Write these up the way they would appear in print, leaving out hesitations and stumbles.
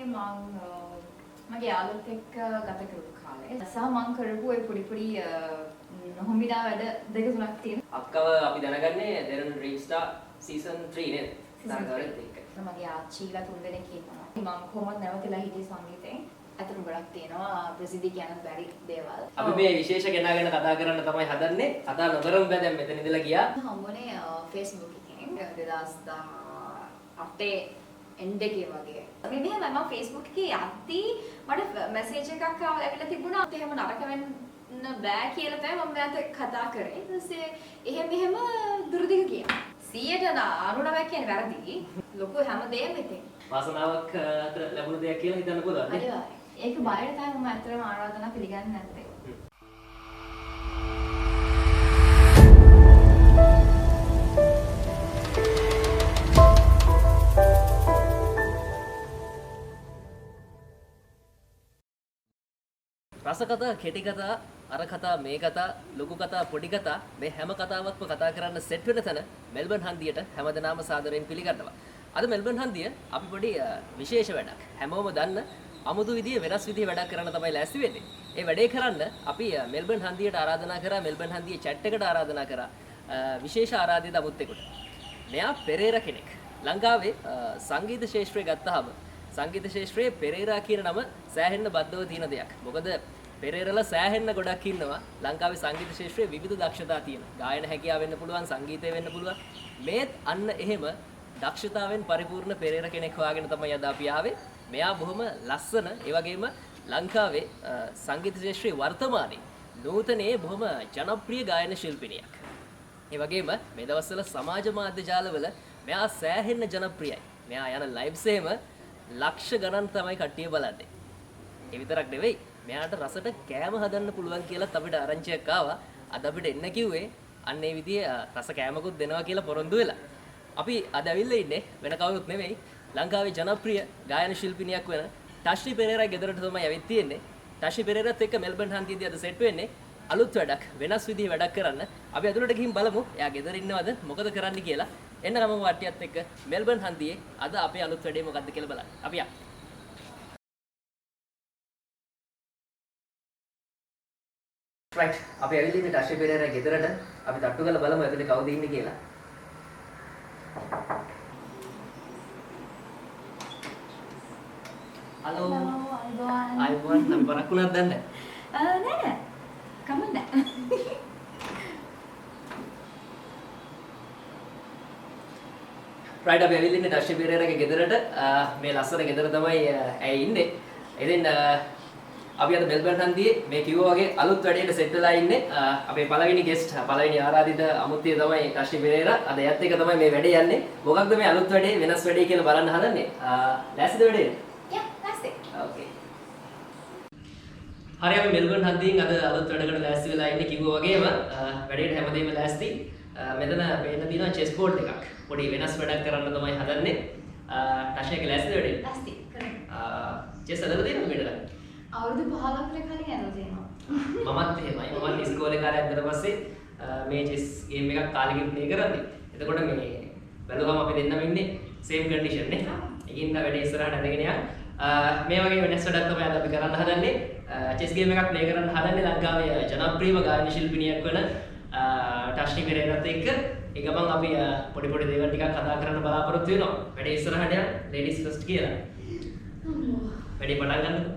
මම මගේ යාළුවෙක් එක්ක ගත කරපු කාලේ සහ මම කරපු ඒ පොඩි නොහොඹිනා වැඩ දෙක තුනක් තියෙනවා. අක්කව අපි දැනගන්නේ දෙරණ ඩ්‍රීම් ස්ටාර් සීසන් 3 නේද? තරගවලත් එක්ක. මගේ ආච්චිලා තුන් දෙනෙක් ඉන්නවා. මම කොහොමද නැවතිලා හිටියේ සංගීතයෙන්. අතන ගොඩක් තියෙනවා ප්‍රසිද්ධි කියන්න බැරි දේවල්. අපි මේ විශේෂ කෙනා ගැන කතා කරන්න තමයි හදන්නේ. කතා නොකරමු බෑ දැන් මෙතන ඉඳලා ගියා. හම්බුනේ Facebook එකෙන් 2018 එන්ඩ් එකේ වගේ. මෙහෙම මම Facebook එකේ යද්දී මට මැසේජ් එකක් ආවිලා තිබුණා. එහෙම නරක වෙන්න බෑ කියලා තමයි මම මෙයාට කතා කරේ. ඊට පස්සේ එහෙම දුරදිග කියනවා. 199 කියන්නේ වැරදි. ලොකු හැමදේම ඉතින්. වාසනාවක් ලැබුණ දෙයක් කියලා හිතන්න පුළුවන් නේ. අනිවාර්යයෙන්. ඒක බාහිර තමයි මම ඇත්තටම ආරාධනා පිළිගන්නේ නැත්තේ. රස කතා, කෙටි කතා, අර කතා, මේ කතා, ලොකු කතා, පොඩි කතා මේ හැම කතාවක්ම කතා කරන්න සෙට් වෙන තැන මෙල්බන් හන්දියට හැමදෙනාම සාදරයෙන් පිළිගන්නවා. අද මෙල්බන් හන්දිය අපි පොඩි විශේෂ වැඩක්. හැමෝම දන්න අමුතු විදිය වෙනස් විදිය වැඩක් කරන්න තමයි ලෑස්ති වෙන්නේ. ඒ වැඩේ කරන්න අපි මෙල්බන් හන්දියට ආරාධනා කරා, මෙල්බන් හන්දියේ chat එකට ආරාධනා කරා විශේෂ ආරාධිත අමුත්තෙකුට. මෙයා පෙරේරා කෙනෙක්. ලංකාවේ සංගීත ශාස්ත්‍රය ගත්තාම සංගීත ශාස්ත්‍රයේ පෙරේරා කියන නම සෑහෙන්න බද්ධව තියෙන දෙයක්. මොකද පෙරේරලා සෑහෙන්න ගොඩක් ඉන්නවා ලංකාවේ සංගීත ශාස්ත්‍රයේ විවිධ දක්ෂතා තියෙන. ගායන හැකියාව වෙන්න පුළුවන්, සංගීතය වෙන්න පුළුවන්. මේත් අන්න එහෙම දක්ෂතාවෙන් පරිපූර්ණ පෙරේරා කෙනෙක් හොයාගෙන තමයි අද අපි ආවේ. මෙයා බොහොම ලස්සන, ඒ වගේම ලංකාවේ සංගීත ශාස්ත්‍රයේ වර්තමානයේ නූතනයේ බොහොම ජනප්‍රිය ගායන ශිල්පිනියක්. ඒ වගේම මේ දවස්වල සමාජ මාධ්‍ය ජාලවල මෙයා සෑහෙන්න ජනප්‍රියයි. මෙයා යන ලයිව්ස් එහෙම ලක්ෂ ගණන් තමයි කට්ටිය බලන්නේ. ඒ විතරක් නෙවෙයි මෙයාට රසට කෑම හදන්න පුළුවන් කියලා අපිට ආරංචියක් ආවා. අද අපිට එන්න කිව්වේ අන්න ඒ විදිහේ රස කෑමකුත් දෙනවා කියලා පොරොන්දු වෙලා. අපි අද ඇවිල්ලා ඉන්නේ වෙන කවුරුත් නෙවෙයි ලංකාවේ ජනප්‍රිය ගායන ශිල්පිනියක් වෙන ටෂ්රි පෙරේරා ගෙදරට තමයි ඇවිත් තියෙන්නේ. ටෂ්රි පෙරේරාත් එක්ක මෙල්බන් හන්දියේදී අද සෙට් වෙන්නේ අලුත් වැඩක් වෙනස් විදිහේ වැඩක් කරන්න. අපි ඇතුළට ගිහින් බලමු එයා ගෙදර ඉන්නවද මොකද කරන්න කියලා. එන්න නම් වට්ටියත් එක්ක මෙල්බන් හන්දියේ අද අපේ අලුත් වැඩේ මොකද්ද කියලා බලන්න. අපි යා. රයිට් අපි ඇවිල්ලා ඉන්නේ ටෂ්රි පෙරේරා ගෙදරට. අපි තට්ටු කරලා බලමු ඇතුලේ කවුද ඉන්නේ කියලා. හලෝ අයිබෝන් අපි බරක් උනක් දන්නේ නෑ කමන්න රයිට් අපි ඇවිල්ලා ඉන්නේ ටෂ්රි පෙරේරාගේ ගෙදරට. මේ ලස්සන ගෙදර තමයි ඇය ඉන්නේ. ඉතින් අපි අද මෙල්බන් හන්දියේ මේ කිව්වා වගේ අලුත් වැඩේට සෙට් වෙලා ඉන්නේ. අපේ පළවෙනි ගෙස්ට් පළවෙනි ආරාධිත අමුත්තිය තමයි ටෂ්රි පෙරේරා. අද එයත් එක්ක තමයි මේ වැඩේ යන්නේ. මොකක්ද මේ අලුත් වැඩේ වෙනස් වැඩේ කියලා බලන්න හදන්නේ. ලෑස්තිද වැඩේ? Okay. හරි අපි මෙල්බන් හන්දියෙන් අද අලුත් වැඩකට ලෑස්ති වෙලා ඉන්නේ කිව්වා වගේම වැඩේට හැමදේම ලෑස්ති. මෙතන පේන්න තියෙනවා චෙස් බෝඩ් එකක්. පොඩි වෙනස් වැඩක් කරන්න තමයි හදන්නේ. ටෂ්රික ලෑස්තිද වැඩේ? ලෑස්ති කරන්න. චෙස් හදලා තියෙනවද මෙතන? අවුරුදු 15ක් විතර කලින් ඇරලා තියෙනවා. මමත් එහෙමයි. මමත් ඉස්කෝලේ කාලේ ඇද්දට පස්සේ මේ චෙස් ගේම් එකක් කාලෙකින් ප්ලේ කරන්නේ. එතකොට මේ බැලුවම අපි දෙන්නම ඉන්නේ සේම් කන්ඩිෂන් නේ. ඒකින්ද වැඩේ ඉස්සරහට අරගෙන යන්න. මේ වගේ වෙනස් වැඩක් තමයි අද අපි කරන්න හදන්නේ. චෙස් ගේම් එකක් ප්ලේ කරන්න හදන්නේ ලංකාවේ ජනප්‍රියම ගායන ශිල්පිනියක් වන ටෂ්රි පෙරේරාත් එක්ක. ඒ ගමන් අපි පොඩි පොඩි දේවල් ටිකක් කතා කරන්න බලාපොරොත්තු වෙනවා. වැඩේ ඉස්සරහට යන්න ලේඩිස් ෆස්ට් කියලා. වැඩේ පටන් ගන්නකො.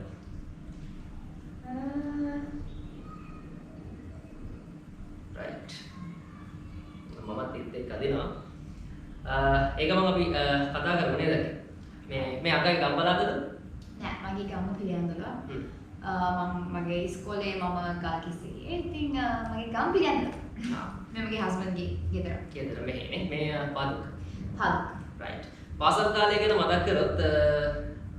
රයිට්. මමත් එක්ක අදිනවා. ඒ ගමන් අපි කතා කරමු නේද? මේ අක්කගේ ගම් බලාදද? නෑ මගේ ගම පිළියන්දල. මගේ ඉස්කෝලේ මම ගාකිස්සේ. ඉතින් මගේ ගම් පිළියන්දල. මේ මගේ හස්බන්ඩ්ගේ ගෙදර. ගෙදර මෙහෙනේ. මේ පාදුක. පාදුක. රයිට්. පාසල් කාලය ගැන මතක් කරොත්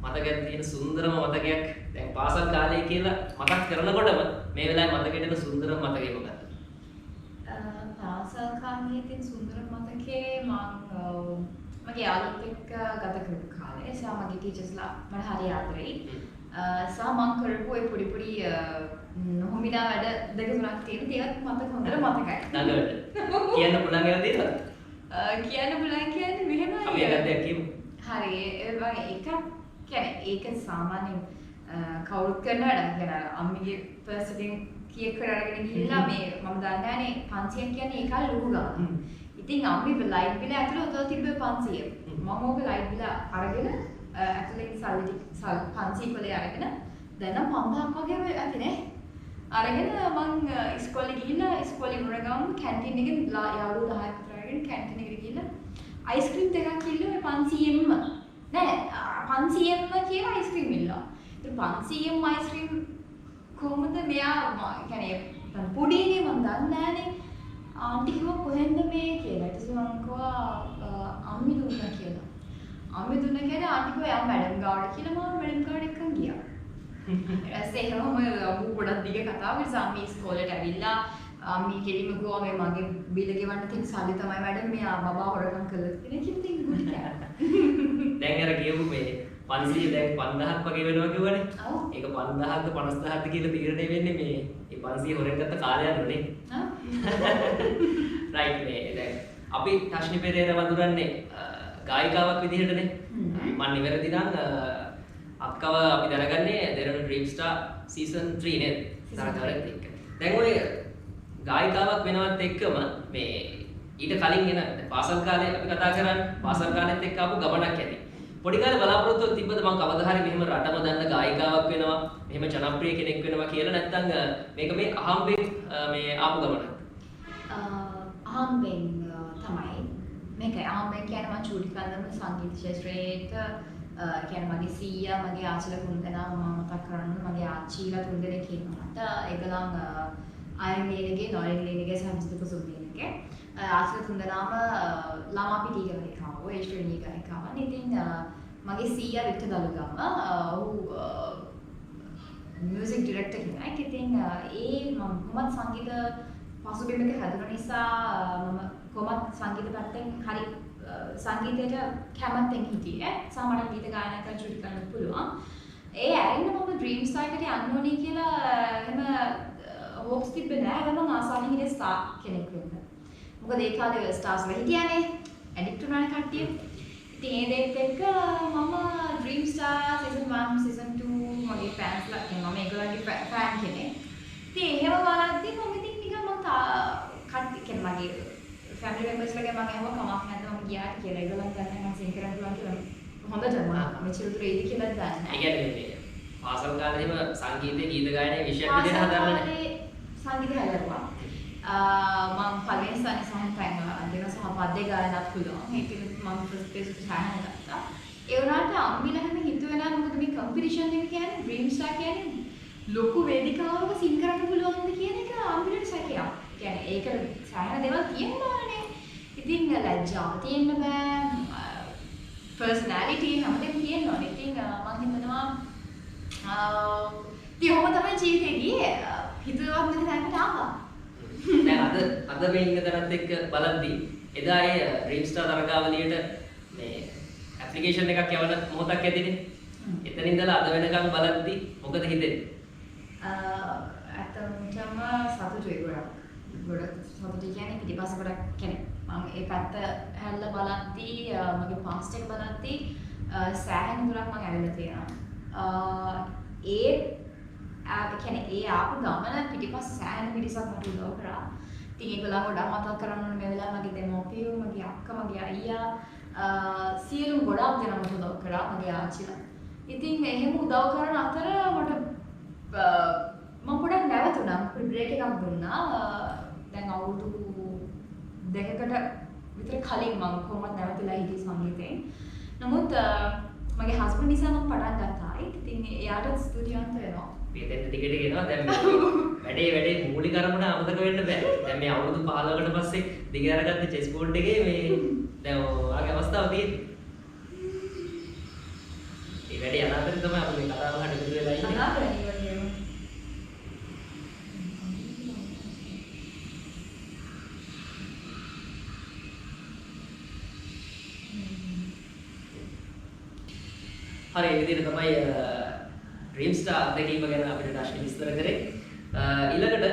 මතකයෙන් තියෙන සුන්දරම මතකයක් දැන් පාසල් කාලය කියලා මතක් කරනකොටම මේ වෙලාවේ මතකෙට එන සුන්දරම මතකය මොකක්ද? පාසල් කාලයේ තියෙන සුන්දර මතකේ මගේ යාළුවෙක් එක්ක ගත කරපු කාලේ සහ මගේ ටීචර්ස්ලා මට හරි ආදරෙයි. සහ මම කරපු ඒ පොඩි නොහොඹිනා වැඩ දෙක තුනක් තියෙන ඒවත් මතක හොඳට මතකයි. නේද? කියන්න පුළුවන් ඒවා තියෙනවද? කියන්න පුළුවන් කියන්නේ මෙහෙමයි. අපි එකක් දෙයක් කියමු. හරි ඒ වගේ එකක් කියන්නේ ඒක සාමාන්‍යයෙන් කවුරුත් කරන වැඩක්. කියන්නේ අම්මිගේ පර්ස් එකෙන් කීයක් කරගෙන ගිහිල්ලා මේ මම දන්නේ නැහනේ 500ක් කියන්නේ ඒකල් ලොකු ගානක්. ඉතින් අම්මි ලයිට් බිල ඇතුළේ උතල තිබ්බ 500. මම ඕක ලයිට් බිල අරගෙන ඇතුළේ සල්ලි 500 කොලේ අරගෙන දැන් නම් 5000ක් වගේ ඇතිනේ. අරගෙන මං ඉස්කෝලේ ගිහිල්ලා ඉස්කෝලේ ඉවර ගමන් කැන්ටින් එකෙන් යාළුවෝ 10ක් විතර අරගෙන කැන්ටින් එකට ගිහිල්ලා අයිස්ක්‍රීම් දෙකක් කිල්ලුවේ 500ෙන්ම. නෑ 500ෙන්ම කියලා අයිස්ක්‍රීම් ඉල්ලුවා. ඉතින් 500ෙන්ම අයිස්ක්‍රීම් කොහොමද මෙයා කියන්නේ පොඩිනේ මම දන්නේ නෑනේ. ආන්ටි කිව්වා කොහෙන්ද මේ කියලා. ඊට පස්සේ මං කිව්වා අම්මි දුන්නා කියලා. අම්මි දුන්නා කියලා ආන්ටි කිව්වා යා මැඩම් ගාවට කියලා මම මැඩම් ගාවට එක්කන් ගියා. ඊට පස්සේ ගොඩක් දිග කතාවක් නිසා අම්මි ඉස්කෝලේට ඇවිල්ලා අම්මි කෙලිම ගියා මේ මගේ බිල ගෙවන්න තියෙන සල්ලි තමයි මැඩම් මෙයා බබා හොරකම් කළා කියලා කිව්වා ගුටි කෑවා. දැන් අර කියමු මේ 500 දැන් 5000ක් වගේ වෙනවා කිව්වනේ. ඔව්. ඒක 5000ක්ද 50000ක්ද කියලා තීරණය වෙන්නේ මේ 500 හොරෙන් ගත්ත කාලය යනනේ. රයිට් මේ දැන් අපි ටෂ්නි පෙරේරා වඳුරන්නේ ගායිකාවක් විදිහටනේ. මම නිවැරදි නම් අක්කව අපි දැනගන්නේ දෙරණ ඩ්‍රීම් ස්ටාර් සීසන් 3 නේද? තරගවලත් එක්ක. දැන් ඔය ගායිකාවක් වෙනවත් එක්කම මේ ඊට කලින් එන පාසල් කාලේ අපි කතා කරන්නේ පාසල් කාලෙත් එක්ක ආපු ගමනක් ඇති. පොඩි කාලේ බලාපොරොත්තුවක් තිබ්බද මම කවදා හරි මෙහෙම රටම දන්න ගායිකාවක් වෙනවා මෙහෙම ජනප්‍රිය කෙනෙක් වෙනවා කියලා නැත්නම් මේක මේ අහම්බෙන් මේ ආපු ගමනක්? අහම්බෙන් තමයි. මේක අහම්බෙන් කියන්නේ මම චූටි කාලේම සංගීත ශාස්ත්‍රයේට කියන්නේ මගේ සීයා මගේ ආච්චිලා තුන්දෙනා මම මතක් කරන්නේ මගේ ආච්චිලා තුන්දෙනෙක් ඉන්නවා. ඒගොල්ලන් අයර්ලන්ඩයේ නොර්වේගේ සංස්කෘතික සුබිනගේ ආශ්‍රිත තුන්දෙනාම ළමා පිටියේ ගායකව ඒ ශ්‍රේණියේ ගායකවන්. ඉතින් මගේ සීයා වික්ටර් දලුගම ඔහු මියුසික් ඩිරෙක්ටර් කෙනෙක්. ඉතින් මම සංගීත පසුබිමක හැදුන නිසා මම කොහොමත් සංගීත පැත්තෙන් හරි සංගීතයට කැමැත්තෙන් හිටියේ. සාමාන්‍ය ගීත ගායනා කරලා චුටි කරන්න පුළුවන්. ඒ ඇරෙන්න මම ඩ්‍රීම් ස්ටාර් එකට යන්න ඕනේ කියලා එහෙම හොප්ස් තිබ්බේ නෑ. මම ආසාවෙන් හිටියේ ස්ටාර් කෙනෙක් වෙන්න. මොකද ඒ කාලේ ස්ටාර්ස් වෙලා හිටියානේ. ඇඩික්ට් වුණානේ කට්ටිය. ඉතින් ඒ දේත් එක්ක මම ඩ්‍රීම් ස්ටාර් සීසන් 1 සීසන් 2 මගේ ෆෑන්ස්ලා මම ඒගොල්ලන්ගේ ෆෑන් කෙනෙක්. ඉතින් එහෙම බලද්දි මම ඉතින් නිකන් මම කට්ටිය කියන්නේ මගේ ෆැමිලි මෙම්බර්ස් ලගේ මම එහෙම කමක් නැද්ද මම ගියාට කියලා ඒගොල්ලන් ගන්න මම සිං කරන්න පුළුවන් කියලා හොඳට මම මෙච්චර දුර එයිද කියලා දන්නේ නැහැ. ඒ කියන්නේ මේ පාසල් කාලේම සංගීතයේ ගීත ගායනයේ විෂයක් විදිහට හදාගන්න සංගීතය හදලා මම පළවෙනි ස්ථානයේ සම්පූර්ණ දෙන සහ පද්‍ය ගායනත් පුළුවන්. ඒක මම ෆස්ට් ප්ලේස් එකට සාහන ගත්තා. ඒ වුණාට අම්මිලා හැම හිතුවේ නෑ මොකද මේ කම්පිටිෂන් එක කියන්නේ ඩ්‍රීම් ස්ටාර් කියන්නේ ලොකු වේදිකාවක සිං කරන්න පුළුවන්ද කියන එක අම්මිලට සැකයක්. කියන්නේ ඒකට සාහන දේවල් තියෙනවානේ. ඉතින් ලැජ්ජාව තියෙන්න බෑ. පර්සනැලිටි හැමදේම තියෙනවානේ. ඉතින් මම හිතනවා ඉතින් ඔහොම තමයි ජීවිතේ ගියේ. හිතුවවත් නැති තැනකට ආවා. දැන් අද මේ ඉන්න තැනත් එක්ක බලද්දී එදා ඒ ඩ්‍රීම් ස්ටාර් තරගාවලියට මේ ඇප්ලිකේෂන් එකක් යවන මොහොතක් ඇතිනේ. එතන ඉඳලා අද වෙනකම් බලද්දී මොකද හිතෙන්නේ? ඇත්තටම සතුටුයි ගොඩක්. ගොඩක් සතුටුයි කියන්නේ පිටිපස්ස ගොඩක් කියන්නේ මම ඒ පැත්ත හැල්ලා බලද්දී මගේ පාස්ට් එක බලද්දී සෑහෙන දුරක් මම ඇවිල්ලා තියෙනවා. ඒ ආපු ගමන පිටිපස්ස සෑහෙන පිටිසක් මට උදව් කරා. ඉතින් ඒගොල්ලෝ ගොඩක් මතක් කරන්න ඕනේ මේ වෙලාවේ මගේ දෙමව්පියෝ, මගේ අක්කා, මගේ අයියා සියලුම ගොඩක් දෙනා මට උදව් කරා, මගේ ආච්චිලා. ඉතින් එහෙම උදව් කරන අතර මට මම පොඩක් නැවතුණා. බ්‍රේක් එකක් දුන්නා. දැන් අවුරුදු 2කට විතර කලින් මම කොහොමද නැවතිලා හිටියේ සංගීතයෙන්. නමුත් මගේ හස්බන්ඩ් නිසා මම පටන් ගත්තා. ඉතින් එයාට ස්තුතිවන්ත වෙනවා. පිටෙන් ටික ටික එනවා. දැන් වැඩේ මූලික අරමුණ අමතක වෙන්න බෑ. දැන් මේ අවුරුදු 15කට පස්සේ දිග අරගත්ත චෙස් බෝඩ් එකේ මේ දැන් ඔයාගේ අවස්ථාව තියෙන්නේ. මේ වැඩේ අනාතරේ තමයි අපි මේ කතාව ගන්න ඉතුරු වෙලා ඉන්නේ. අනාතරේ හරි ඒ විදිහට තමයි ඩ්‍රීම් ස්ටාර් අත්දැකීම ගැන අපිට ඩාෂ්නි විස්තර කරේ. ඊළඟට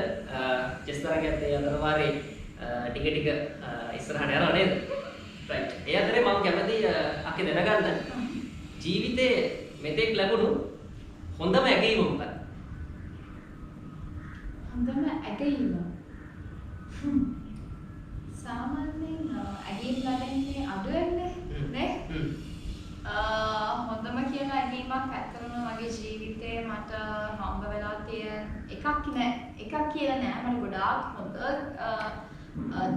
චෙස් තරගයත් ඒ අතර වාරේ ටික ටික ඉස්සරහට යනවා නේද? රයිට්. ඒ අතරේ මම කැමති අක්කේ දැනගන්න ජීවිතේ මෙතෙක් ලැබුණු හොඳම ඇගීම මොකක්ද? හොඳම ඇගීම. සාමාන්‍යයෙන් ඇගීම් ලැබෙන්නේ අඩුවෙන්නේ නේ? හොඳම කියලා ඇගීමක් ඇත්තටම මගේ ජීවිතේ මට හම්බ වෙලා තියෙන එකක් නෑ. එකක් කියලා නෑ. මට ගොඩාක් හොඳ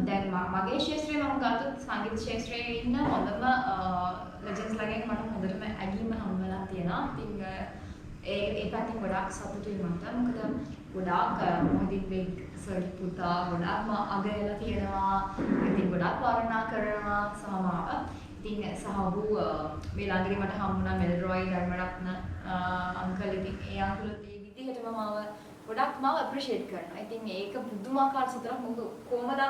දැන් මගේ ශාස්ත්‍රයේ මම ගත්තොත් සංගීත ශාස්ත්‍රයේ ඉන්න හොඳම ලෙජන්ඩ්ස් ලාගෙන් මට හොඳටම ඇගීම හම්බ වෙලා තියෙනවා. ඉතින් ඒ පැත්තෙන් ගොඩාක් සතුටුයි මට. මොකද ගොඩාක් මොහොතින් බෙක් සර්ට් පුතා ගොඩාක්ම අගයලා තියෙනවා. ඉතින් ගොඩාක් වර්ණනා කරනවා සමමාව. ඉතින් සහ ඔහු මේ ළඟදී මට හම්බුණා මෙල්රොයි ධර්මරත්න අංකල්. ඉතින් ඒ අංකල්ත් ඒ විදිහටම මාව ගොඩක් මාව අප්‍රීෂিয়েට් කරනවා. ඉතින් ඒක පුදුමාකාර සතුටක්. මොකද කොහමද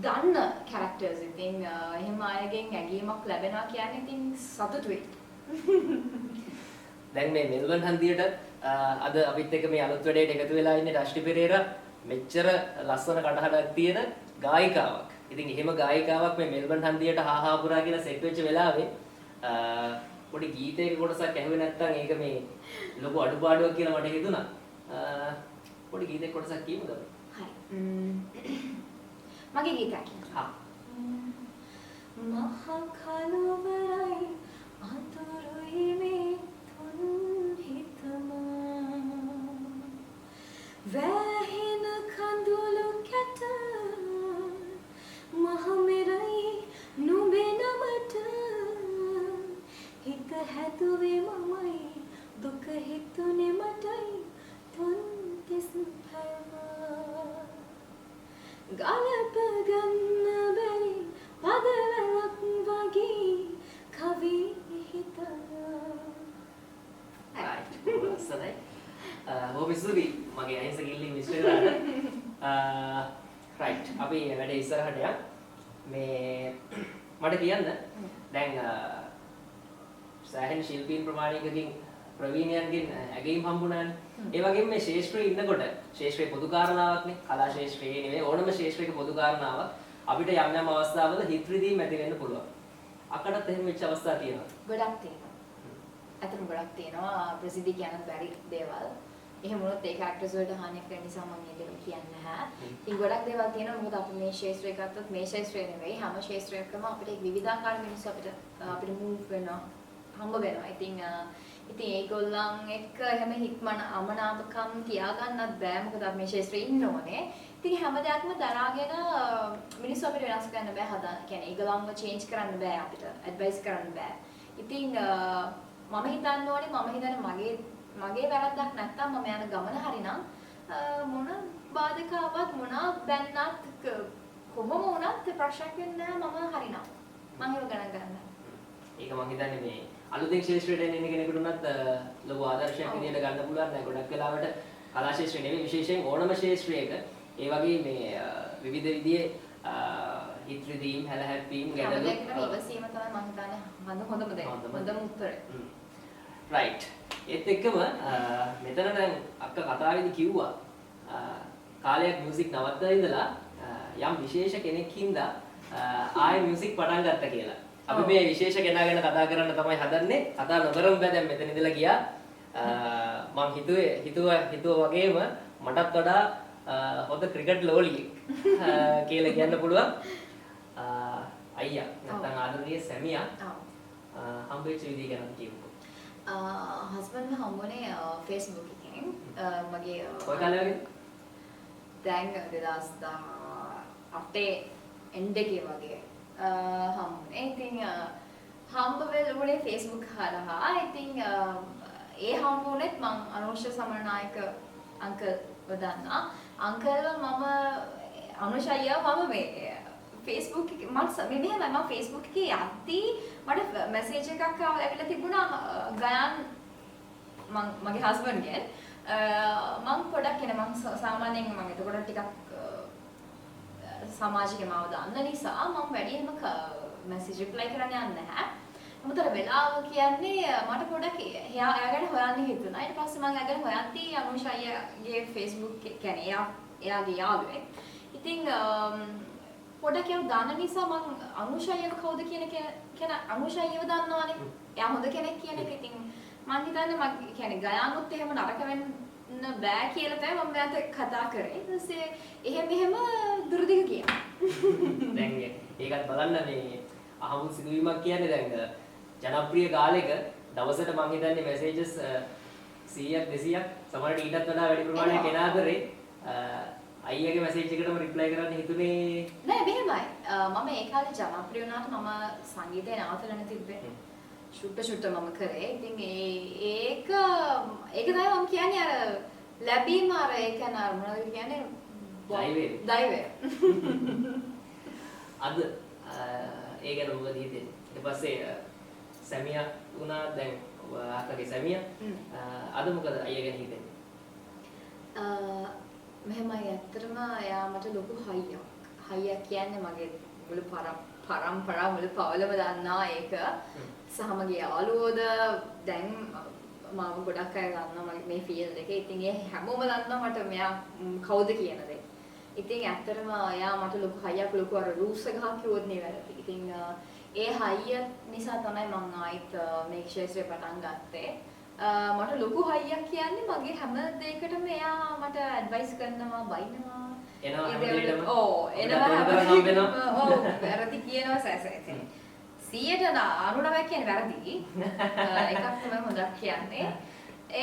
දන්න කැරක්ටර්ස්. ඉතින් එහෙම අයගෙන් ඇගීමක් ලැබෙනවා කියන්නේ ඉතින් සතුටුයි. දැන් මේ මෙල්බන් හන්දියට අද අපිත් එක්ක මේ අලුත් වැඩේට එකතු වෙලා ඉන්නේ රෂ්ටි පෙරේරා. මෙච්චර ලස්සන කටහඬක් තියෙන ගායිකාවක්. ඉතින් එහෙම ගායිකාවක් මේ මෙල්බන් හන්දියට හාහා පුරා කියලා සෙට් වෙච්ච වෙලාවේ පොඩි ගීතයක කොටසක් ඇහුවේ නැත්නම් ඒක මේ ලොකු අඩුපාඩුවක් කියලා මට හිතුණා. පොඩි ගීතයක කොටසක් කියමුද? හරි. මගේ ගීතයක් කියන්න. මහ කලවරයි අතුරුයි මේ තුන් හිතම වැහෙන කඳුළු කැට මහ මෙරයි නුඹේ නමට හිත හැදුවේ මමයි දුක හිතුනේ මටයි තුන් තිස් පැව ගලප ගන්න බැරි පදවලක් වගේ කවි හිත. ලස්සනයි. බොහොම ස්තුතියි මගේ අහිංසක ඉල්ලීම ඉෂ්ට කරාට. රයිට් අපි වැඩේ ඉස්සරහට යමු. මේ මට කියන්න දැන් සෑහෙන ශිල්පීන් ප්‍රමාණිකකින් ප්‍රවීණයන්ගෙන් ඇගීම් හම්බුණානේ. ඒ වගේම මේ ශාස්ත්‍රයේ ඉන්නකොට ශාස්ත්‍රයේ පොදු කාරණාවක්නේ. කලා ශාස්ත්‍රයේ නෙවෙයි ඕනම ශාස්ත්‍රයක පොදු කාරණාවක් අපිට යම් යම් අවස්ථාවල හිත රිදීම් ඇති වෙන්න පුළුවන්. අකටත් එහෙම වෙච්ච අවස්ථා තියෙනවා. ගොඩක් තියෙනවා. අතන ගොඩක් තියෙනවා ප්‍රසිද්ධි කියන්න බැරි දේවල්. එහෙම වුණොත් ඒ කැරක්ටර්ස් වලට හානියක් වෙන නිසා මම මේක කියන්නේ නැහැ. ඉතින් ගොඩක් දේවල් තියෙනවා. මොකද අපි මේ ශාස්ත්‍රය ගත්තොත් මේ ශාස්ත්‍රය නෙවෙයි හැම ශාස්ත්‍රයකම අපිට විවිධාකාර මිනිස්සු අපිට මූව් වෙනවා. හම්බ වෙනවා. ඉතින් ඒගොල්ලන් එක්ක එහෙම හික්මන අමනාපකම් තියාගන්නත් බෑ. මොකද අපි මේ ශාස්ත්‍රයේ ඉන්න ඕනේ. ඉතින් හැම දෙයක්ම දරාගෙන මිනිස්සු අපිට වෙනස් කරන්න බෑ හදන්න. කියන්නේ ඒගොල්ලන්ව චේන්ජ් කරන්න බෑ අපිට. ඇඩ්වයිස් කරන්න බෑ. ඉතින් මම හිතන්න ඕනේ මම හිතන්නේ මගේ වැරද්දක් නැත්තම් මම යන ගමන හරිනම් මොන බාධකාවක් මොන බැන්නත් කොහොම වුණත් ප්‍රශ්නයක් වෙන්නේ නැහැ මම හරිනම්. මම ඒක ගණන් ගන්නවා. ඒක මම හිතන්නේ මේ අලුතෙන් ශාස්ත්‍රයට එන කෙනෙකුට උනත් ලොකු ආදර්ශයක් විදියට ගන්න පුළුවන් නෑ. ගොඩක් වෙලාවට කලා ශාස්ත්‍රය නෙවෙයි විශේෂයෙන් ඕනම ශාස්ත්‍රයක ඒ වගේ මේ විවිධ විදිහේ හිත රිදීම් හැලහැප්පීම් ගැටලු ඉවසීම තමයි මම හිතන්නේ හොඳම දේ. හොඳම උත්තරේ. රයිට්. ඒත් එක්කම මෙතන දැන් අක්ක කතාවේදී කිව්වා කාලයක් මියුසික් නවත්තලා ඉඳලා යම් විශේෂ කෙනෙක් හින්දා ආයෙ මියුසික් පටන් ගත්තා කියලා. අපි මේ විශේෂ කෙනා ගැන කතා කරන්න තමයි හදන්නේ. කතා නොකරමු බෑ දැන් මෙතන ඉඳලා ගියා. මම හිතුවා වගේම මටත් වඩා හොඳ ක්‍රිකට් ලෝලියෙක් කියලා කියන්න පුළුවන්. අයියා නැත්නම් ආදරණීය සැමියා හම්බෙච්ච විදිහ ගැන කියමුකෝ. හස්බන්ඩ් හම්බුනේ Facebook එකෙන්. මගේ කොයි කාලේ වගේ? දැන් 2018 එන්ඩ් එකේ වගේ හම්බුනේ. ඉතින් හම්බ වෙලුනේ Facebook හරහා. ඉතින් ඒ හම්බුනේත් මම අනුෂ්‍ය සමරනායක අංකල් වදන්නා. අංකල්ව මම අනුෂ්‍ය අයියා මම මේ Facebook එකේ මම Facebook එකේ යද්දී මට මැසේජ් එකක් ආවිල්ලා තිබුණා ගයන් මගේ හස්බන්ඩ්ගෙන් මම පොඩක් එන මම සාමාන්‍යයෙන් මම එතකොට ටිකක් සමාජික මාව දාන්න නිසා මම වැඩියෙන්ම මැසේජ් රිප්ලයි කරන්න යන්නේ නැහැ. මොකද වෙලාව කියන්නේ මට පොඩක් එයා ගැන හොයන්න හිතුණා. ඊට පස්සේ මම එයා ගැන හොයද්දී අනුෂ අයියාගේ Facebook කියන්නේ එයාගේ යාළුවෙක්. ඉතින් පොඩක් ඒක දාන්න නිසා මම අනුෂ අයියව කවුද කියන අනුෂ අයියව දන්නවනේ. එයා හොඳ කෙනෙක් කියන එක. ඉතින් මම මම හිතන්නේ මම කියන්නේ ගයානුත් එහෙම නරක වෙන්න බෑ කියලා තමයි මම මෙයාට කතා කරේ. ඊට පස්සේ එහෙම දුරදිග කියනවා. දැන් ඒකත් බලන්න මේ අහමු සිදුවීමක් කියන්නේ දැන් ජනප්‍රිය කාලෙක දවසට මම හිතන්නේ මැසේජස් 100ක් 200ක් සමහරට ඊටත් වඩා වැඩි ප්‍රමාණයක් එන අතරේ අයියාගේ මැසේජ් එකටම රිප්ලයි කරන්න හිතුනේ නෑ මෙහෙමයි. මම ඒ කාලේ ජනප්‍රිය වුණාට මම සංගීතය නවත්තලා තිබ්බේ. ෂුට්ට මම කරේ. ඉතින් ඒක තමයි මම කියන්නේ අර ලැබීම අර ඒ කියන්නේ අර මොනවද කියන්නේ දෛවය. අද ඒ ගැන මොකද හිතෙන්නේ? ඊට පස්සේ සැමියා වුණා දැන් ආකගේ සැමියා අද මොකද අයියා ගැන හිතෙන්නේ? මෙහෙමයි ඇත්තටම එයා මට ලොකු හයියක්. හයියක් කියන්නේ මගේ මුළු පරම්පරාව මුළු පවලම දන්නා ඒක. සහ මගේ යාළුවෝද දැන් මාව ගොඩක් අය දන්නවා මේ ෆීල්ඩ් එකේ. ඉතින් ඒ හැමෝම දන්නවා මට මෙයා කවුද කියන දේ. ඉතින් ඇත්තටම එයා මට ලොකු හයියක් ලොකු අර රූස් එකක් කිව්වොත් නේ වැරදි. ඉතින් ඒ හයිය නිසා තමයි මම ආයිත් මේ ක්ෂේත්‍රේ පටන් ගත්තේ. මට ලොකු හයියක් කියන්නේ මගේ හැම දෙයකටම එයා මට ඇඩ්වයිස් කරනවා, බයිනවා. එනවා එනවා. ඔව් වැරදි කියනවා සැසෙයි. 99% කියන්නේ වැරදි. එකක් තමයි හොඳක් කියන්නේ.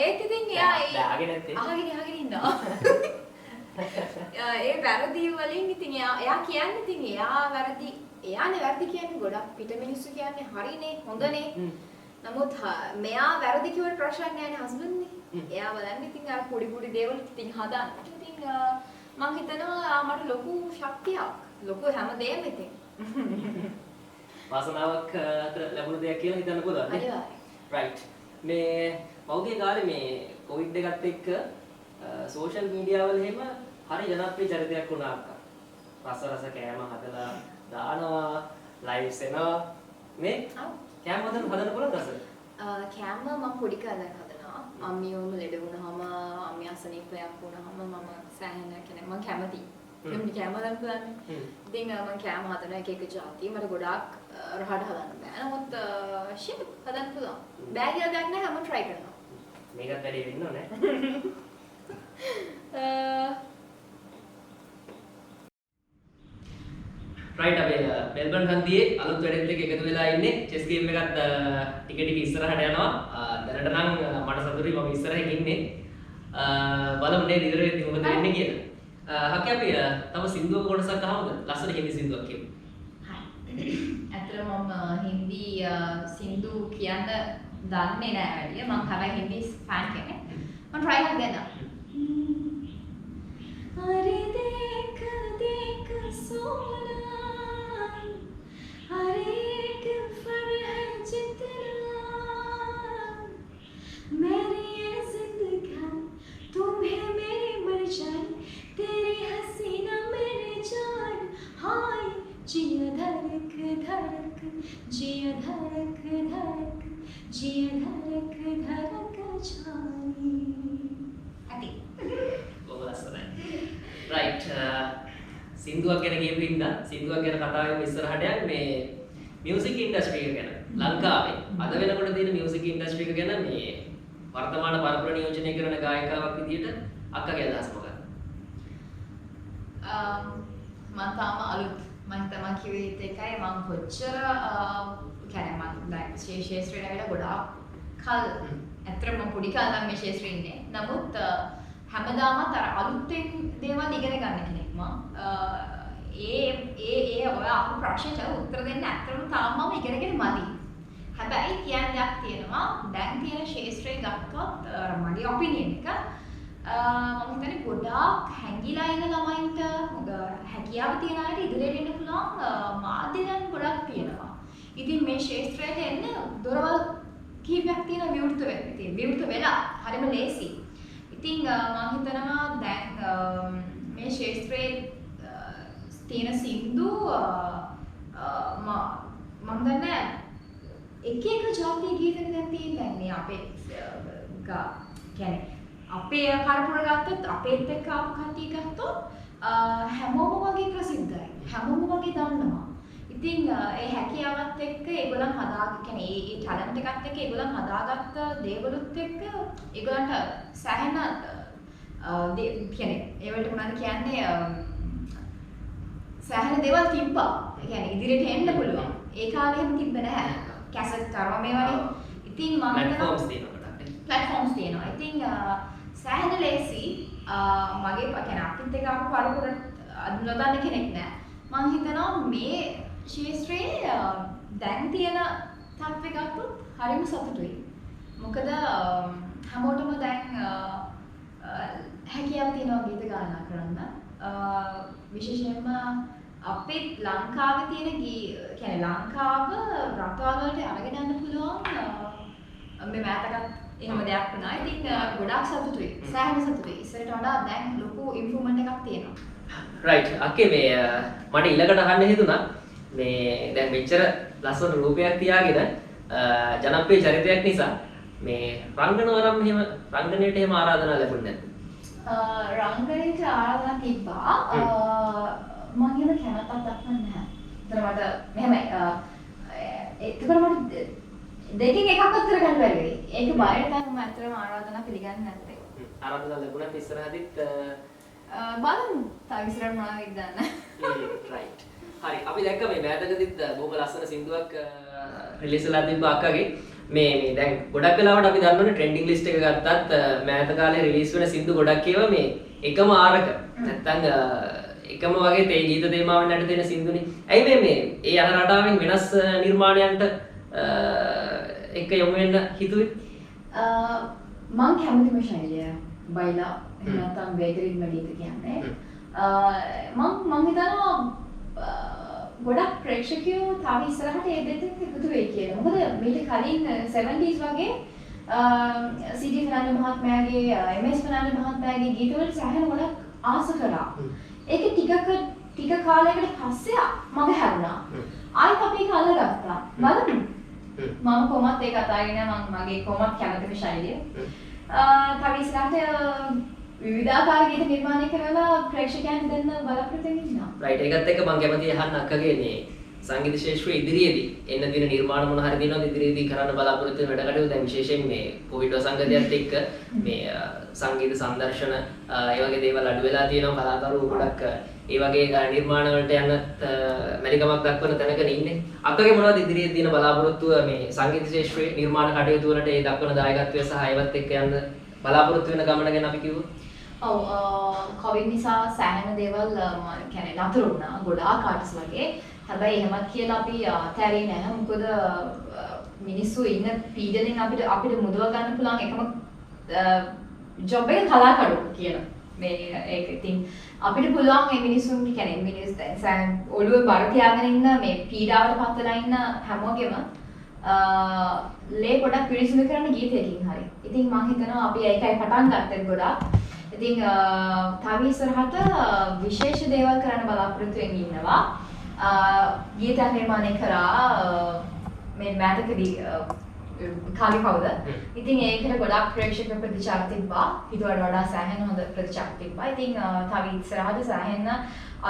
ඒක ඉතින් එයා අහගෙන ඉන්නවා. ඒ වැරදි වලින් ඉතින් එයා කියන්නේ ඉතින් එයා වැරදි එයානේ වැරදි කියන්නේ ගොඩක් පිට මිනිස්සු කියන්නේ හරිනේ හොඳනේ. නමුත් මෙයා වැරදි කිව්වට ප්‍රශ්නයක් නෑනේ හස්බන්ඩ්නේ. එයා බලන්නේ ඉතින් අර පොඩි දේවල් ඉතින් හදන්න. ඉතින් මම හිතනවා මට ලොකු ශක්තියක් ලොකු හැමදේම ඉතින්. වාසනාවක් ලැබුණ දෙයක් කියලා හිතන්න පුළුවන් නේ. රයිට්. මේ පෞද්ගලික කාලේ මේ කොවිඩ් එකත් එක්ක සෝෂල් මීඩියා වල එහෙම හරි ජනප්‍රිය චරිතයක් වුණා අක්කා. රස කෑම හදලා දානවා, ලයිව්ස් එනවා. මේ කෑම හදන්න පුළුවන් රස? කෑම මම පොඩි කාලේ හදනවා. අම්මියෝම ලෙඩ වුණාම, අම්මිය අසනීපයක් වුණාම මම සෑහෙන කෙනෙක් මම කැමතියි. මම කෑම හදන්න පුළුවන්. ඉතින් මම කෑම හදන එක જાති මට ගොඩාක් රහට හදන්න බෑ. නමුත් ෂිප් හදන්න පුළුවන්. බෑ කියලා දෙයක් නෑ හැම try කරනවා. මේකත් වැඩි වෙන්න ඕනේ. රයිට් අපි මෙල්බර්න් හන්දියේ අලුත් වැඩෙත් එක්ක එකතු වෙලා ඉන්නේ. චෙස් ගේම් එකත් ටික ඉස්සරහට යනවා. දැනට නම් මට සතුටුයි මම ඉස්සරහින් ඉන්නේ. බලමු නේද ඉදිරිය වෙද්දි මොකද වෙන්නේ කියලා. හකි අපි තව සින්දුවක කොටසක් අහමුද? ලස්සන හින්දි සින්දුවක් කියමු. හරි. ඇත්තටම මම හින්දි සින්දු කියන්න දන්නේ නෑ වැඩි. මම හැබැයි හින්දි ෆෑන් කෙනෙක්. මම try එකක් දෙන්නම්. अरे देख देख सोना अरे एक फर है जितना मेरी ये जिंदगान तुम्हें मेरी मर्जान तेरी हसीना मेरे जान हाय जिया धड़क धड़क जिया धड़क धड़क जिया धड़क धड़क जानी अति රයිට් සින්දුවක් ගැන කියපු ඉඳලා සින්දුවක් ගැන කතා කරමු ඉස්සරහට යන්නේ මේ මියුසික් ඉන්ඩස්ට්‍රි එක ගැන ලංකාවේ අද වෙනකොට තියෙන මියුසික් ඉන්ඩස්ට්‍රි එක ගැන මේ වර්තමාන පරපුර නියෝජනය කරන ගායිකාවක් විදියට අක්කගේ අදහස මොකක්ද? මම තාම අලුත් මම තමයි කිව්වේ ඒකයි මම කොච්චර කියන්නේ මම දැන් ශේෂ්ත්‍රයට ඇවිල්ලා ගොඩාක් කල් ඇත්තටම මම පොඩි කාලේ නම් මේ ශේෂ්ත්‍රේ ඉන්නේ. නමුත් හැමදාමත් අර අලුතෙන් දේවල් ඉගෙන ගන්න කෙනෙක් මම. ඔය අපු ප්‍රශ්නට උත්තර දෙන්න ඇත්තටම තාම මම ඉගෙනගෙන මදි. හැබැයි කියන්න දෙයක් තියෙනවා. දැන් තියෙන ශාස්ත්‍රය ගත්තොත් මගේ ඔපිනියන් එක මම හිතන්නේ ගොඩාක් හැංගිලා ඉන්න ළමයින්ට හැකියාව තියන අයට ඉදිරියට එන්න පුළුවන් මාධ්‍ය දැන් ගොඩක් තියෙනවා. ඉතින් මේ ශාස්ත්‍රයට එන්න දොරවල් කීපයක් තියෙන විවෘත වෙන්න. ඉතින් විවෘත වෙලා හරිම ලේසි. ඉතින් මම හිතනවා දැන් මේ ශාස්ත්‍රයේ තියෙන සින්දු මම දන්නේ එක ජාතිය ගීතක දැන් තියෙන දැන් මේ අපේ කියන්නේ අපේ පරපුර ගත්තොත් අපේත් එක්ක ආපු කට්ටිය ගත්තොත් හැමෝම වගේ ප්‍රසිද්ධයි හැමෝම වගේ දන්නවා. ඉතින් ඒ හැකියාවත් එක්ක ඒගොල්ලන් කියන්නේ ඒ ටැලන්ට් එකත් එක්ක ඒගොල්ලන් හදාගත්ත දේවලුත් එක්ක ඒගොල්ලන්ට සෑහෙන කියන්නේ ඒවලට මොනවද කියන්නේ සෑහෙන දේවල් තිබ්බා. ඒ කියන්නේ ඉදිරියට එන්න පුළුවන්. ඒ කාලේ එහෙම තිබ්බ නැහැ. කැසට් තරම මේවනේ. ඉතින් මම ප්ලැට්ෆෝම්ස් තියෙනවා. ප්ලැට්ෆෝම්ස් තියෙනවා. ඉතින් සෑහෙන ලේසි මගේ කියන්නේ අපිත් එක්ක ආපු පරපුර නොදන්න කෙනෙක් නෑ. මම හිතනවා මේ ශාස්ත්‍රයේ දැන් තියෙන තත්ත්වයක් ගත්තොත් හරිම සතුටුයි. මොකද හැමෝටම දැන් හැකියාවක් තියෙනවා ගීත ගායනා කරන්න. විශේෂයෙන්ම අපේ ලංකාවේ තියෙන කියන්නේ ලංකාව රටවල් වලට අරගෙන යන්න පුළුවන් මේ මෑතකත් එහෙම දෙයක් වුණා. ඉතින් ගොඩාක් සතුටුයි. සෑහෙන සතුටුයි. ඉස්සරට වඩා දැන් ලොකු ඉම්ප්‍රූව්මන්ට් එකක් තියෙනවා. රයිට්. අක්කේ මේ මට ඊළඟට අහන්න හිතුණා මේ දැන් මෙච්චර ලස්සන රූපයක් තියාගෙන ජනප්‍රිය චරිතයක් නිසා මේ රංගනවරම් එහෙම රංගනයට එහෙම ආරාධනා ලැබුණේ නැද්ද? රංගනයට ආරාධනා තිබ්බා. මම කියන කැමැත්තක් දක්වන්නේ නැහැ. ඒතර මට මෙහෙමයි ඒකවල මට දෙකකින් එකක්වත් කරගන්න බැරි වෙයි. ඒක බයයට තමයි මම අතරම ආරාධනා පිළිගන්නේ නැත්තේ. ආරාධනා ලැබුණාට ඉස්සරහදිත් බලමු. තාම ඉස්සරහට මොනවද ඉදන්න. රයිට්. හරි අපි දැක්ක මේ මෑතකදිත් බොහොම ලස්සන සින්දුවක් රිලීස් වෙලා තිබ්බ අක්කගේ මේ දැන් ගොඩක් වෙලාවට අපි දන්නවනේ ට්‍රෙන්ඩින් ලිස්ට් එක ගත්තත් මෑත කාලේ රිලීස් වෙන සින්දු ගොඩක් ඒවා මේ එකම ආරක නැත්තම් එකම වගේ තේ ගීත තේමාවෙන් යට දෙන සින්දුනේ. ඇයි මේ ඒ යන රටාවෙන් වෙනස් නිර්මාණයන්ට එක යොමු වෙන්න හිතුවේ? මම කැමතිම ශෛලිය බයිලා එහෙම නැත්නම් වේගරින් මැඩීත කියන්නේ. මම හිතනවා ගොඩක් ප්‍රේක්ෂකයෝ තව ඉස්සරහට ඒ දෙකත් එකතු වෙයි කියලා. මොකද මීට කලින් 70s වගේ සීඩී ෆර්නැන්ඩෝ මහත්මයාගේ එම්.එස්. ෆර්නැන්ඩෝ මහත්මයාගේ ගීතවල සෑහෙන ගොඩක් ආස කළා. ඒක ටික කාලයකට පස්සේ මම හැරුණා. ආයෙත් අපි ඒක අල්ලගත්තා. බලමු. මම කොහොමත් ඒක අතාරින්න මගේ කොහොමත් කැමතිම ශෛලිය. තව ඉස්සරහට විවිධාකාර ගීත නිර්මාණය කරලා ප්‍රේක්ෂකයන් දෙන්න බලාපොරොත්තු වෙනවා. රයිට් ඒකත් එක්ක මම කැමති අහන්න අක්කගේ මේ සංගීත ශාස්ත්‍රයේ ඉදිරියේදී එන්න දින නිර්මාණ මොන හරි දිනවද ඉදිරියේදී කරන්න බලාපොරොත්තු වෙන වැඩ කටයුතු දැන් විශේෂයෙන් මේ කොවිඩ් වසංගතයත් එක්ක මේ සංගීත සංදර්ශන ඒ වගේ දේවල් අඩු වෙලා තියෙනවා කලාකරුවෝ ගොඩක් ඒ වගේ නිර්මාණ වලට යන්න මැලිකමක් දක්වන තැනක ඉන්නේ. අක්කගේ මොනවද ඉදිරියේ තියෙන බලාපොරොත්තුව මේ සංගීත ශාස්ත්‍රයේ නිර්මාණ කටයුතු වලට ඒ දක්වන දායකත්වය සහ ඒවත් එක්ක යන්න බලාපොරොත්තු වෙන ගමන ගැන අපි කිව්වොත්? ඔව් කොවිඩ් නිසා සෑහෙන දේවල් කියන්නේ නතර වුණා ගොඩාක් ආටිස් වගේ. හැබැයි එහෙමත් කියලා අපි අතෑරියේ නැහැ. මොකද මිනිස්සු ඉන්න පීඩනෙන් අපිට මුදව ගන්න පුළුවන් එකම ජොබ් එක කලාකරුවෝ කියන මේ ඒක ඉතින් අපිට පුළුවන් මේ මිනිස්සුන් කියන්නේ මිනිස් දැන් ඔළුවේ බර තියාගෙන ඉන්න මේ පීඩාවට පත් වෙලා ඉන්න හැමෝගෙම ලේ ගොඩක් පිරිසිදු කරන්න ගීතයකින් හරි. ඉතින් මම හිතනවා අපි ඒකයි පටන් ගත්තේ ගොඩක්. ඉතින් තව ඉස්සරහට විශේෂ දේවල් කරන්න බලාපොරොත්තු වෙමින් ඉන්නවා. ගීත නිර්මාණය කරා මේ මෑතකදී කාලේ කවුද? ඉතින් ඒකට ගොඩක් ප්‍රේක්ෂක ප්‍රතිචාර තිබ්බා. ඊටවට වඩා සෑහෙන හොඳ ප්‍රතිචාර තිබ්බා. ඉතින් තව ඉස්සරහට සෑහෙන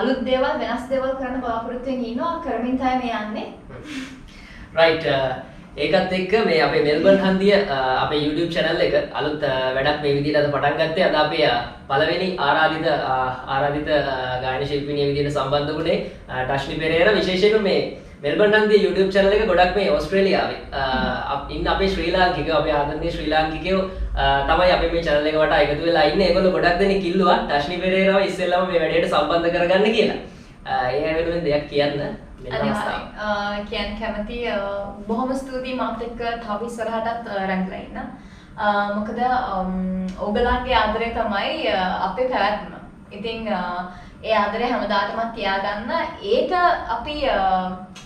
අලුත් දේවල් වෙනස් දේවල් කරන්න බලාපොරොත්තු වෙමින් ඉන්නවා. කරමින් තමයි යන්නේ. රයිට් ඒකත් එක්ක මේ අපේ මෙල්බර්න් හන්දිය අපේ YouTube channel එක අලුත් වැඩක් මේ විදිහට අද පටන් ගත්තේ. අද අපේ පළවෙනි ආරාධිත ගායන ශිල්පිනිය විදිහට සම්බන්ධ වුණේ ටෂ්නි පෙරේරා. විශේෂයෙන්ම මේ මෙල්බර්න් හන්දිය YouTube channel එක ගොඩක් මේ ඕස්ට්‍රේලියාවේ ඉන්න අපේ ශ්‍රී ලාංකිකයෝ අපේ ආදරණීය ශ්‍රී ලාංකිකයෝ තමයි අපේ මේ channel එක වටා එකතු වෙලා ඉන්නේ. ඒගොල්ලෝ ගොඩක් දෙනෙක් ඉල්ලුවා ටෂ්නි පෙරේරාව ඉස්සෙල්ලාම මේ වැඩේට සම්බන්ධ කරගන්න කියලා. ඒ වෙනුවෙන් දෙයක් කියන්න කියන්න කැමති බොහොම ස්තුතියි මාත් එක්ක තව ඉස්සරහටත් රැඳිලා ඉන්න. මොකද ඔයගලන්ගේ ආදරය තමයි අපේ පැවැත්ම. ඉතින් ඒ ආදරය හැමදාටම තියාගන්න ඒක අපි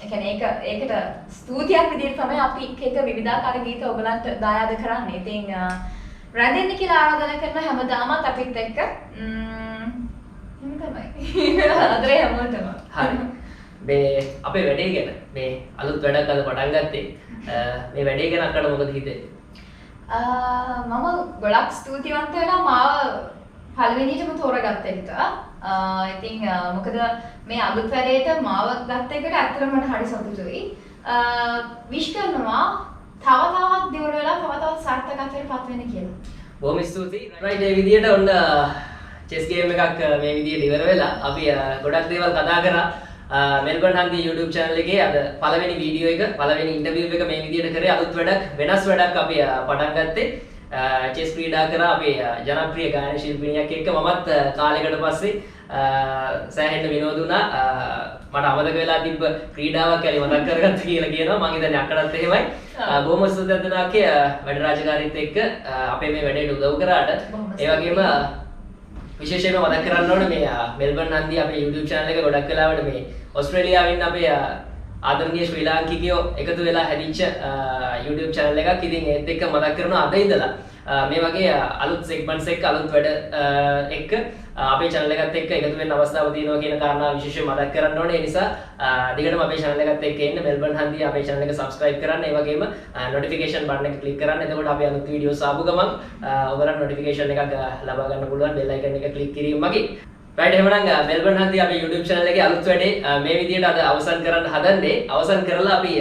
කියන්නේ ඒකට ස්තුතියක් විදිහට තමයි අපි එක විවිධාකාර ගීත ඔයගලන්ට දායාද කරන්නේ. ඉතින් රැඳෙන්න කියලා ආරාධනා කරන හැමදාමත් අපිත් එක්ක තමයි ආදරය හැමෝටම. හරි. මේ අපේ වැඩේ ගැන මේ අලුත් වැඩක් අද පටන් ගත්තේ මේ වැඩේ ගැන අක්කට මොකද හිතෙන්නේ? මම ගොඩක් ස්තුතිවන්ත වෙනවා මාව පළවෙනියටම තෝරගත්ත එක. ඉතින් මොකද මේ අලුත් වැඩේට මාව ගත්ත එකට ඇත්තටම මට හරි සතුටුයි. විශ් කරනවා තව තවත් දියුණු වෙලා තව තවත් සාර්ථකත්වයට පත් වෙන්න කියලා. බොහොම ස්තුතියි. රයිට් ඒ විදිහට ඔන්න චෙස් ගේම් එකක් මේ විදිහට ඉවර වෙලා අපි ගොඩක් දේවල් කතා කරා. මෙල්බර්න් හන්දිය YouTube channel එකේ අද පළවෙනි වීඩියෝ එක පළවෙනි ඉන්ටර්විව් එක මේ විදිහට කරේ. අලුත් වැඩක් වෙනස් වැඩක් අපි පටන් ගත්තේ. චෙස් ක්‍රීඩා කරා අපේ ජනප්‍රිය ගායන ශිල්පිනියක් එක්ක මමත් කාලයකට පස්සේ සෑහෙන්න විනෝද වුණා. මට අමතක වෙලා තිබ්බ ක්‍රීඩාවක් ඇලි මතක් කරගත්ත කියලා කියනවා. මම හිතන්නේ අක්කටත් එහෙමයි. බොහොම ස්තුතියි අදනාකේ වැඩ රාජකාරීත් එක්ක අපේ මේ වැඩේට උදව් කරාට. ඒ වගේම විශේෂයෙන්ම මතක් කරන්න ඕනේ මේ මෙල්බර්න් හන්දිය අපේ YouTube channel එක ගොඩක් වෙලාවට මේ ඔස්ට්‍රේලියාවෙන් අපේ ආදරණීය ශ්‍රී ලාංකිකයෝ එකතු වෙලා හැදිච්ච YouTube channel එකක්. ඉතින් ඒත් එක්ක මතක් කරනවා අද ඉඳලා මේ වගේ අලුත් segments එක්ක අලුත් වැඩ එක්ක අපේ channel එකත් එක්ක එකතු වෙන්න අවස්ථාව තියෙනවා කියන කාරණාව විශේෂයෙන් මතක් කරන්න ඕනේ. ඒ නිසා දිගටම අපේ channel එකත් එක්ක එන්න මෙල්බර්න් හන්දිය අපේ channel එක subscribe කරන්න. ඒ වගේම notification button එක click කරන්න. එතකොට අපි අලුත් videos ආපු ගමන් ඔයගලන්ට notification එකක් ලබා ගන්න පුළුවන්. bell icon එක click කිරීම මගින්. right එහෙනම් මෙල්බර්න් හන්දිය අපේ YouTube channel එකේ අලුත් වැඩේ මේ විදිහට අද අවසන් කරන්න හදන්නේ. අවසන් කරලා අපි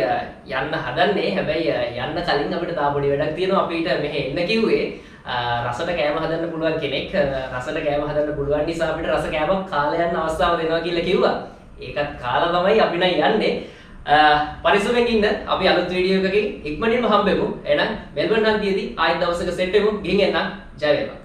යන්න හදන්නේ. හැබැයි යන්න කලින් අපිට තා පොඩි වැඩක් තියෙනවා. අපිට මෙහෙ එන්න කිව්වේ රසට කෑම හදන්න පුළුවන් කෙනෙක්. රසට කෑම හදන්න පුළුවන් නිසා අපිට රස කෑමක් කාලා යන්න අවස්ථාව දෙනවා කියලා කිව්වා. ඒකත් කාලා තමයි අපි නම් යන්නේ. පරිස්සමෙන් ඉන්න. අපි අලුත් වීඩියෝ එකකින් ඉක්මනින්ම හම්බෙමු. එහෙනම් මෙල්බර්න් හන්දියේදී ආයෙත් දවසක සෙට් වෙමු. ගිහින් එන්න. ජය වේවා.